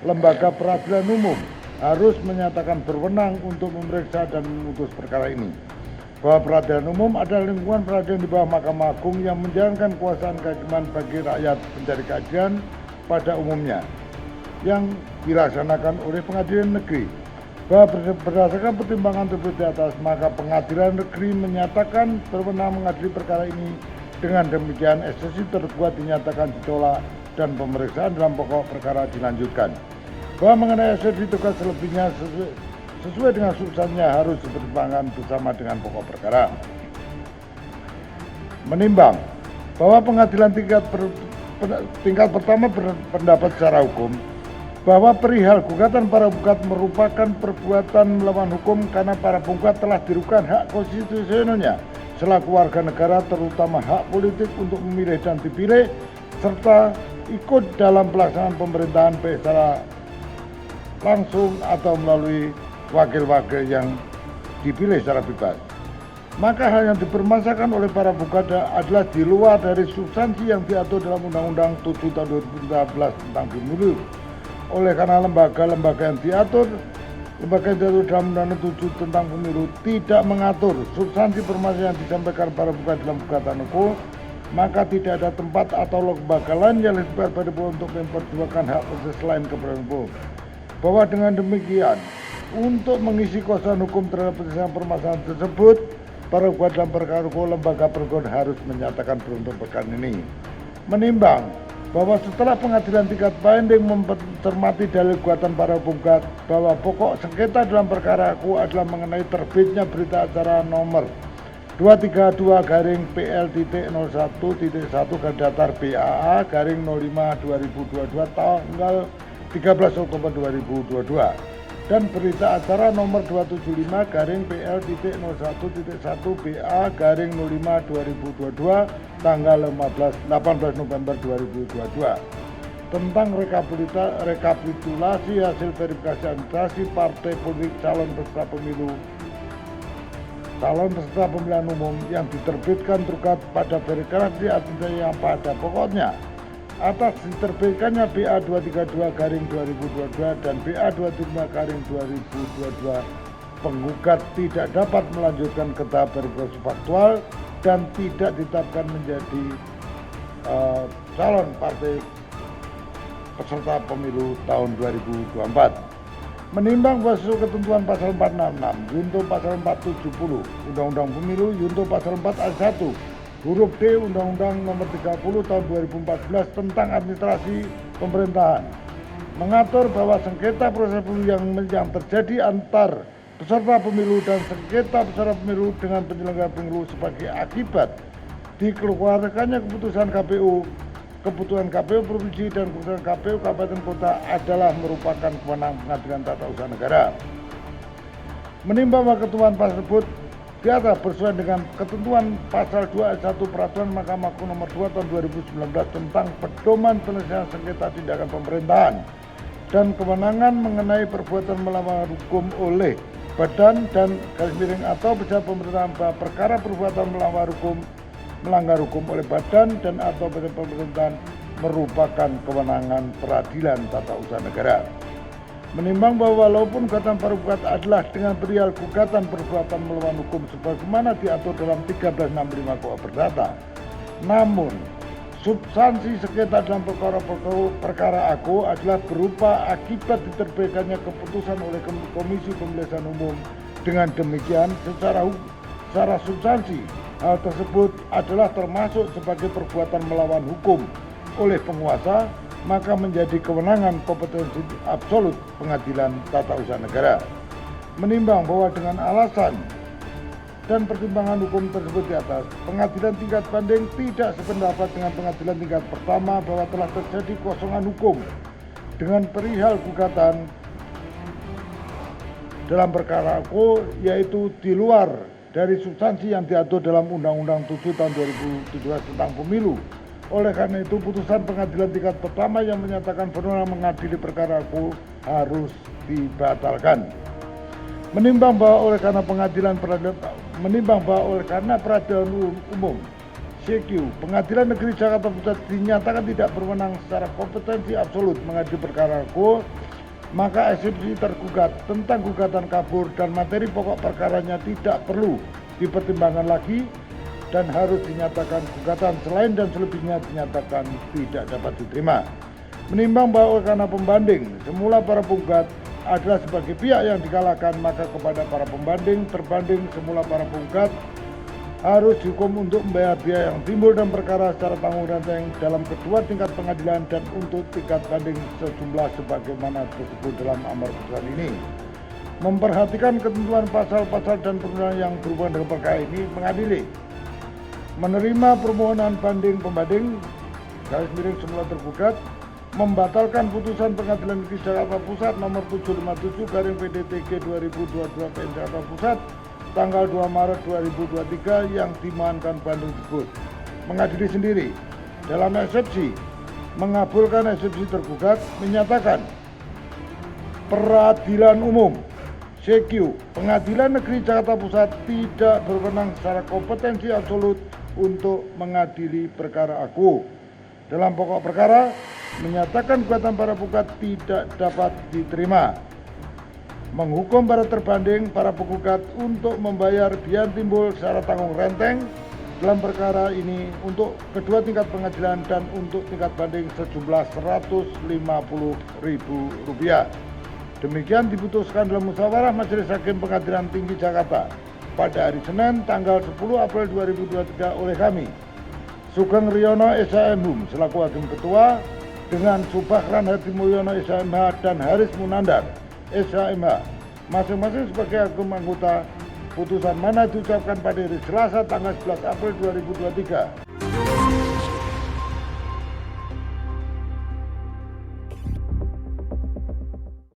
lembaga peradilan umum harus menyatakan berwenang untuk memeriksa dan memutus perkara ini. Bahwa peradilan umum adalah lingkungan peradilan di bawah Mahkamah Agung yang menjalankan kekuasaan kehakiman bagi rakyat pencari keadilan pada umumnya yang dilaksanakan oleh pengadilan negeri. Bahwa berdasarkan pertimbangan tersebut di atas, maka pengadilan negeri menyatakan berwenang mengadili perkara ini. Dengan demikian, eksepsi terkuat dinyatakan ditolak dan pemeriksaan dalam pokok perkara dilanjutkan. Bahwa mengenai eksepsi tugas selebihnya sesuai dengan substansinya harus dipertimbangkan bersama dengan pokok perkara. Menimbang bahwa pengadilan tingkat pertama berpendapat secara hukum bahwa perihal gugatan para penggugat merupakan perbuatan melawan hukum karena para penggugat telah dirugikan hak konstitusionalnya selaku warga negara, terutama hak politik untuk memilih dan dipilih serta ikut dalam pelaksanaan pemerintahan baik secara langsung atau melalui wakil-wakil yang dipilih secara bebas. Maka hal yang dipermasalahkan oleh para penggugat adalah di luar dari substansi yang diatur dalam Undang-Undang 7 tahun 2013 tentang pemilu. Oleh karena lembaga-lembaga yang diatur dalam Undang-Undang 7 tentang pemilu tidak mengatur substansi permasalahan yang disampaikan para penggugat dalam gugatan hukum, maka tidak ada tempat atau lembaga lain yang lebih baik untuk memperjuangkan hak proses lain kepada hukum. Bahwa dengan demikian, untuk mengisi kosongan hukum terhadap penyelesaian permasalahan tersebut, para penggugat dalam perkara hukum lembaga pergugat harus menyatakan beruntung perkara ini. Menimbang bahwa setelah pengadilan tingkat banding mencermati dalil gugatan para penggugat bahwa pokok sengketa dalam perkara aku adalah mengenai terbitnya berita acara nomor 232-PL.01.1/BAA/05/2022 tanggal 13 Oktober 2022 dan berita acara nomor 275-PL.01.1/BA/05/2022 tanggal 18 November 2022 tentang rekapitulasi hasil verifikasi administrasi partai politik calon peserta pemilihan umum yang diterbitkan terkait pada verifikasi administrasi yang pada pokoknya atas diterbitkannya BA 232/2022 dan BA 235/2022 penggugat tidak dapat melanjutkan ke tahap verifikasi faktual dan tidak ditetapkan menjadi calon partai peserta pemilu tahun 2024. Menimbang bahwa sesuai ketentuan pasal 466 Junto pasal 470 Undang-Undang Pemilu Junto pasal 4 ayat 1 huruf D Undang-Undang Nomor 30 Tahun 2014 tentang Administrasi Pemerintahan mengatur bahwa sengketa proses pemilu yang terjadi antar peserta pemilu dan sengketa peserta pemilu dengan penyelenggara pemilu sebagai akibat dikeluarkannya keputusan KPU provinsi dan keputusan KPU kabupaten kota adalah merupakan kewenangan pengadilan tata usaha negara. Menimbang bahwa ketentuan pasal tersebut di atas bersesuaian dengan ketentuan pasal 2 ayat 1 Peraturan Mahkamah Agung Nomor 2 Tahun 2019 tentang pedoman penyelesaian sengketa tindakan pemerintahan dan kewenangan mengenai perbuatan melawan hukum oleh badan dan garis miring atau pejabat pemerintahan bahwa perkara perbuatan melanggar hukum oleh badan dan atau pejabat pemerintahan merupakan kewenangan peradilan tata usaha negara. Menimbang bahwa walaupun gugatan para penggugat adalah dengan perihal gugatan perbuatan melawan hukum sebagaimana diatur dalam 1365 KUH Perdata, namun substansi sengketa dalam perkara aku adalah berupa akibat diterbitkannya keputusan oleh Komisi Pemilihan Umum. Dengan demikian, secara substansi hal tersebut adalah termasuk sebagai perbuatan melawan hukum oleh penguasa, maka menjadi kewenangan kompetensi absolut pengadilan tata usaha negara. Menimbang bahwa dengan alasan dan pertimbangan hukum tersebut di atas, pengadilan tingkat banding tidak sependapat dengan pengadilan tingkat pertama bahwa telah terjadi kosongan hukum dengan perihal gugatan dalam perkara aku, yaitu di luar dari substansi yang diatur dalam Undang-Undang 7 tahun 2017 tentang pemilu. Oleh karena itu, putusan pengadilan tingkat pertama yang menyatakan berwenang mengadili perkara aku harus dibatalkan. Menimbang bahwa oleh karena peradilan umum CQ, Pengadilan Negeri Jakarta Pusat dinyatakan tidak berwenang secara kompetensi absolut mengadili perkara aku, maka eksepsi tergugat tentang gugatan kabur dan materi pokok perkaranya tidak perlu dipertimbangkan lagi dan harus dinyatakan gugatan selain dan selebihnya dinyatakan tidak dapat diterima. Menimbang bahwa karena pembanding semula para penggugat adalah sebagai pihak yang dikalahkan, maka kepada para pembanding terbanding semula para penggugat harus dihukum untuk membayar biaya yang timbul dan perkara secara tanggung renteng dalam kedua tingkat pengadilan dan untuk tingkat banding sejumlah sebagaimana tersebut dalam amar putusan ini. Memperhatikan ketentuan pasal-pasal dan perundangan yang berhubungan dengan perkara ini, mengadili menerima permohonan banding pembanding garis miring semula tergugat, membatalkan putusan Pengadilan Negeri Jakarta Pusat nomor 757 garing PDTG 2022 PN Jakarta Pusat tanggal 2 Maret 2023 yang dimohonkan banding tersebut. Mengadili sendiri dalam eksepsi mengabulkan eksepsi tergugat, menyatakan Peradilan Umum CQ Pengadilan Negeri Jakarta Pusat tidak berwenang secara kompetensi absolut untuk mengadili perkara aku. Dalam pokok perkara menyatakan gugatan para penggugat tidak dapat diterima, menghukum para terbanding para penggugat untuk membayar biaya timbul secara tanggung renteng dalam perkara ini untuk kedua tingkat pengadilan dan untuk tingkat banding sejumlah Rp150.000. Demikian diputuskan dalam musyawarah Majelis Hakim Pengadilan Tinggi Jakarta pada hari Senin tanggal 10 April 2023 oleh kami, Sugeng Riyono SHM selaku Hakim Ketua, dengan Subakran Hadi Mulyono SHMH dan Haris Munandar SHMH masing-masing sebagai hakim anggota. Putusan mana diucapkan pada hari Selasa tanggal 11 April 2023.